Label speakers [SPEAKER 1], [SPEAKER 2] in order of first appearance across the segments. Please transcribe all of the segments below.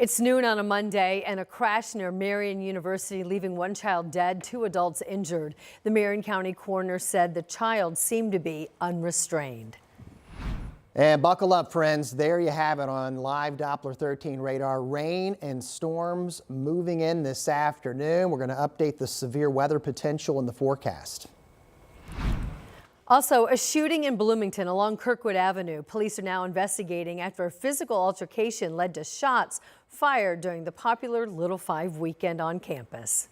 [SPEAKER 1] It's noon on a Monday and a crash near Marion University leaving one child dead, two adults injured. The Marion County coroner said the child seemed to be unrestrained.
[SPEAKER 2] And buckle up, friends. There you have it on live Doppler 13 radar. Rain and storms moving in this afternoon. We're going to update the severe weather potential in the forecast.
[SPEAKER 1] Also, a shooting in Bloomington along Kirkwood Avenue. Police are now investigating after a physical altercation led to shots fired during the popular Little Five weekend on campus.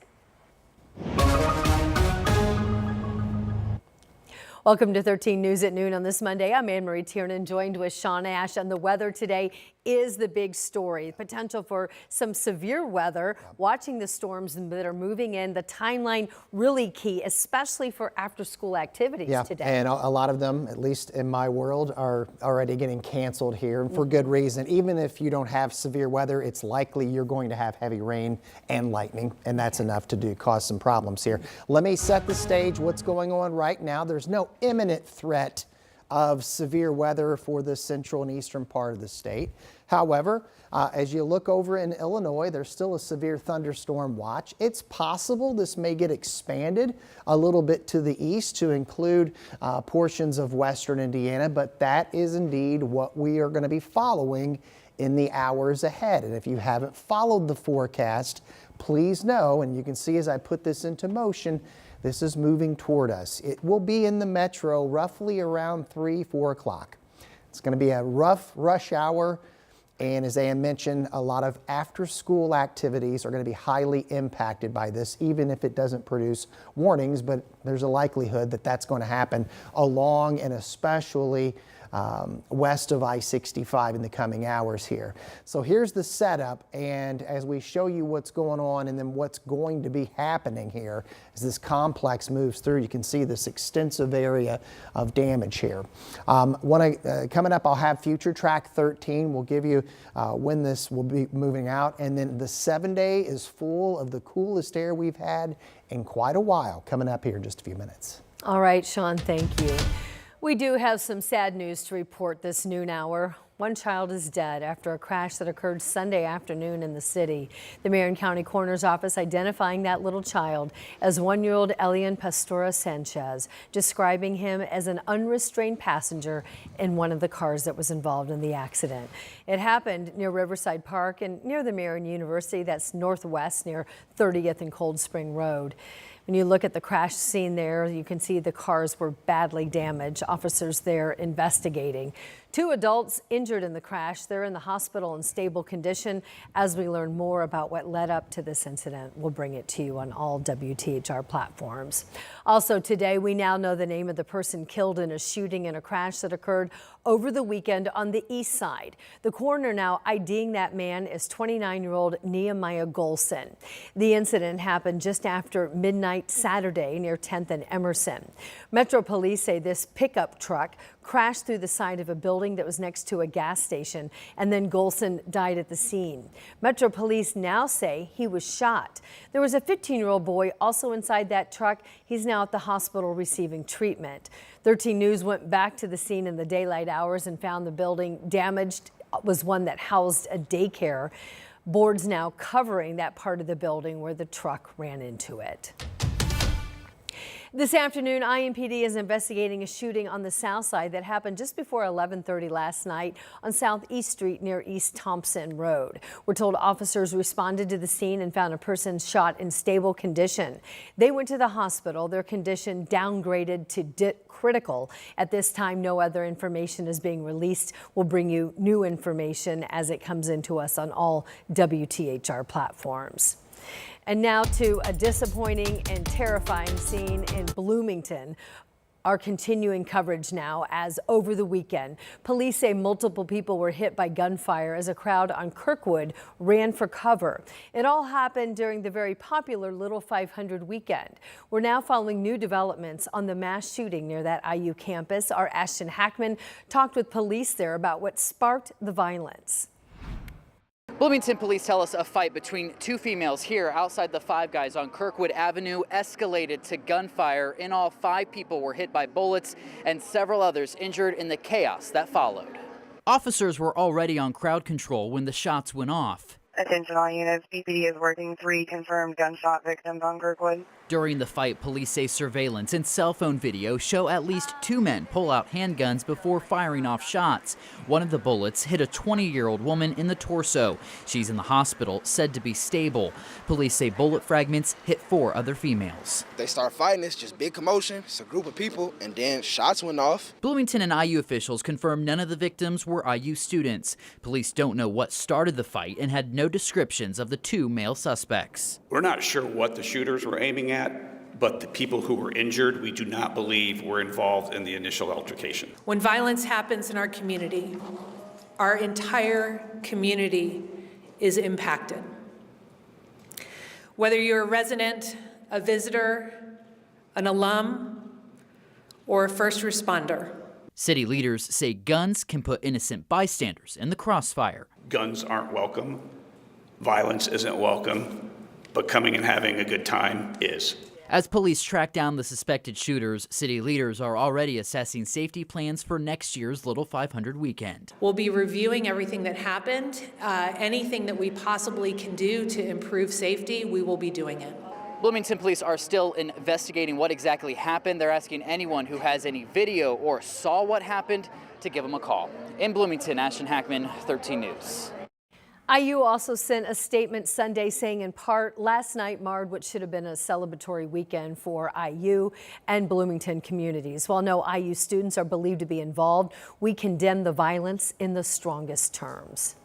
[SPEAKER 1] Welcome to 13 News at noon on this Monday. I'm Anne Marie Tiernan, joined with Sean Ash, and the weather today is the big story. Potential for some severe weather. Watching the storms that are moving in, the timeline really key, especially for after-school activities today.
[SPEAKER 2] And a lot of them, at least in my world, are already getting canceled here, and for good reason. Even if you don't have severe weather, it's likely you're going to have heavy rain and lightning, and that's enough to cause some problems here. Let me set the stage. What's going on right now? There's no imminent threat of severe weather for the central and eastern part of the state. However, as you look over in Illinois, there's still a severe thunderstorm watch. It's possible this may get expanded a little bit to the east to include portions of western Indiana, but that is indeed what we are going to be following in the hours ahead. And if you haven't followed the forecast, please know, and you can see as I put this into motion, this is moving toward us. It will be in the metro roughly around 3-4 o'clock. It's going to be a rough rush hour. And as Ann mentioned, a lot of after-school activities are going to be highly impacted by this, even if it doesn't produce warnings. But there's a likelihood that that's going to happen along and especially west of I-65 in the coming hours here. So here's the setup, and as we show you what's going on and then what's going to be happening here as this complex moves through, you can see this extensive area of damage here. Coming up, I'll have Future Track 13. We'll give you when this will be moving out, and then the 7-day is full of the coolest air we've had in quite a while coming up here in just a few minutes.
[SPEAKER 1] All right, Sean, thank you. We do have some sad news to report this noon hour. One child is dead after a crash that occurred Sunday afternoon in the city. The Marion County Coroner's Office identifying that little child as 1-year-old Elian Pastora Sanchez, describing him as an unrestrained passenger in one of the cars that was involved in the accident. It happened near Riverside Park and near the Marion University, that's northwest near 30th and Cold Spring Road. When you look at the crash scene there, you can see the cars were badly damaged. Officers there investigating. 2 adults injured in the crash. They're in the hospital in stable condition. As we learn more about what led up to this incident, we'll bring it to you on all WTHR platforms. Also today, we now know the name of the person killed in a shooting and a crash that occurred over the weekend on the east side. The coroner now IDing that man is 29-year-old Nehemiah Golson. The incident happened just after midnight Saturday near 10th and Emerson. Metro Police say this pickup truck crashed through the side of a building that was next to a gas station, and then Golson died at the scene. Metro Police now say he was shot. There was a 15-year-old boy also inside that truck. He's now at the hospital receiving treatment. 13 News went back to the scene in the daylight hours and found the building damaged. It was one that housed a daycare. Boards now covering that part of the building where the truck ran into it. This afternoon, IMPD is investigating a shooting on the south side that happened just before 11:30 last night on Southeast Street near East Thompson Road. We're told officers responded to the scene and found a person shot in stable condition. They went to the hospital. Their condition downgraded to critical. At this time, no other information is being released. We'll bring you new information as it comes into us on all WTHR platforms. And now to a disappointing and terrifying scene in Bloomington. Our continuing coverage now as over the weekend, police say multiple people were hit by gunfire as a crowd on Kirkwood ran for cover. It all happened during the very popular Little 500 weekend. We're now following new developments on the mass shooting near that IU campus. Our Ashton Hackman talked with police there about what sparked the violence.
[SPEAKER 3] Bloomington police tell us a fight between 2 females here outside the Five Guys on Kirkwood Avenue escalated to gunfire. In all, 5 people were hit by bullets and several others injured in the chaos that followed.
[SPEAKER 4] Officers were already on crowd control when the shots went off. Attention all units, BPD is working 3 confirmed gunshot victims on Kirkwood.
[SPEAKER 3] During the fight, police say surveillance and cell phone video show at least 2 men pull out handguns before firing off shots. One of the bullets hit a 20-year-old woman in the torso. She's in the hospital, said to be stable. Police say bullet fragments hit 4 other females.
[SPEAKER 5] They start fighting, it's just big commotion, it's a group of people, and then shots went off.
[SPEAKER 3] Bloomington and IU officials confirm none of the victims were IU students. Police don't know what started the fight and had no descriptions of the 2 male suspects.
[SPEAKER 6] We're not sure what the shooters were aiming at, but the people who were injured, we do not believe were involved in the initial altercation.
[SPEAKER 7] When violence happens in our community, our entire community is impacted. Whether you're a resident, a visitor, an alum, or a first responder.
[SPEAKER 3] City leaders say guns can put innocent bystanders in the crossfire.
[SPEAKER 6] Guns aren't welcome, violence isn't welcome, but coming and having a good time is.
[SPEAKER 3] As police track down the suspected shooters, city leaders are already assessing safety plans for next year's Little 500 weekend.
[SPEAKER 7] We'll be reviewing everything that happened. Anything that we possibly can do to improve safety, we will be doing it.
[SPEAKER 3] Bloomington police are still investigating what exactly happened. They're asking anyone who has any video or saw what happened to give them a call. In Bloomington, Ashton Hackman, 13 News.
[SPEAKER 1] IU also sent a statement Sunday saying in part, last night marred what should have been a celebratory weekend for IU and Bloomington communities. While no IU students are believed to be involved, we condemn the violence in the strongest terms.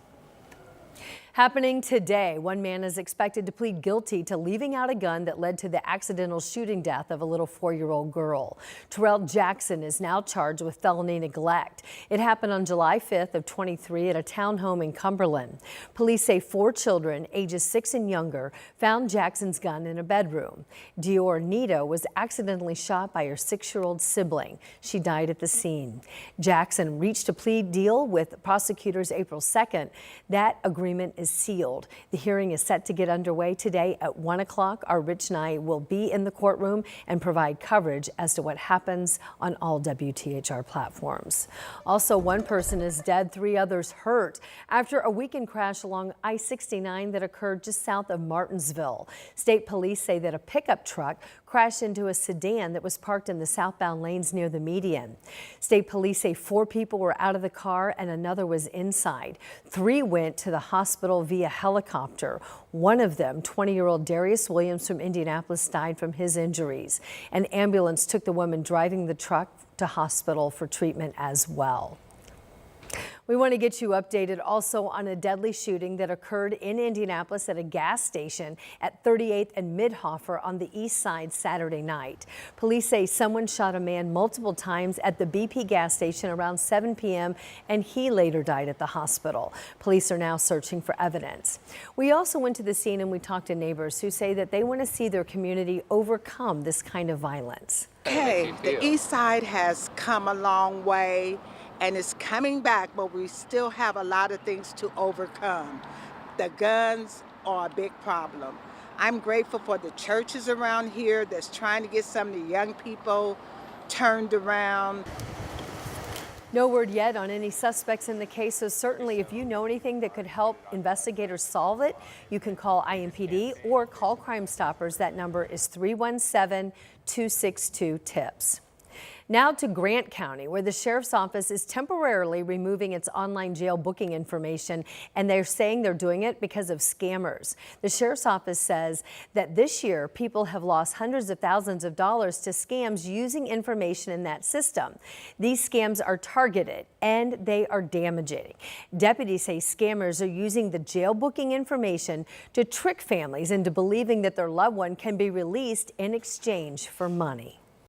[SPEAKER 1] Happening today, one man is expected to plead guilty to leaving out a gun that led to the accidental shooting death of a little 4-year-old girl. Terrell Jackson is now charged with felony neglect. It happened on July 5th of 23 at a townhome in Cumberland. Police say 4 children, ages 6 and younger, found Jackson's gun in a bedroom. Dior Nito was accidentally shot by her 6-year-old sibling. She died at the scene. Jackson reached a plea deal with prosecutors April 2nd. That agreement is sealed. The hearing is set to get underway today at 1 o'clock. Our Rich Nye will be in the courtroom and provide coverage as to what happens on all WTHR platforms. Also, 1 person is dead, 3 others hurt after a weekend crash along I-69 that occurred just south of Martinsville. State police say that a pickup truck crashed into a sedan that was parked in the southbound lanes near the median. State police say 4 people were out of the car and another was inside. 3 went to the hospital via helicopter. One of them, 20-year-old Darius Williams from Indianapolis, died from his injuries. An ambulance took the woman driving the truck to hospital for treatment as well. We want to get you updated also on a deadly shooting that occurred in Indianapolis at a gas station at 38th and Midhofer on the east side Saturday night. Police say someone shot a man multiple times at the BP gas station around 7 p.m. and he later died at the hospital. Police are now searching for evidence. We also went to the scene and we talked to neighbors who say that they want to see their community overcome this kind of violence.
[SPEAKER 8] Hey, the east side has come a long way and it's coming back, but we still have a lot of things to overcome. The guns are a big problem. I'm grateful for the churches around here that's trying to get some of the young people turned around.
[SPEAKER 1] No word yet on any suspects in the case, so certainly if you know anything that could help investigators solve it, you can call IMPD or call Crime Stoppers. That number is 317-262-TIPS. Now to Grant County, where the sheriff's office is temporarily removing its online jail booking information, and they're saying they're doing it because of scammers. The sheriff's office says that this year people have lost hundreds of thousands of dollars to scams using information in that system. These scams are targeted and they are damaging. Deputies say scammers are using the jail booking information to trick families into believing that their loved one can be released in exchange for money.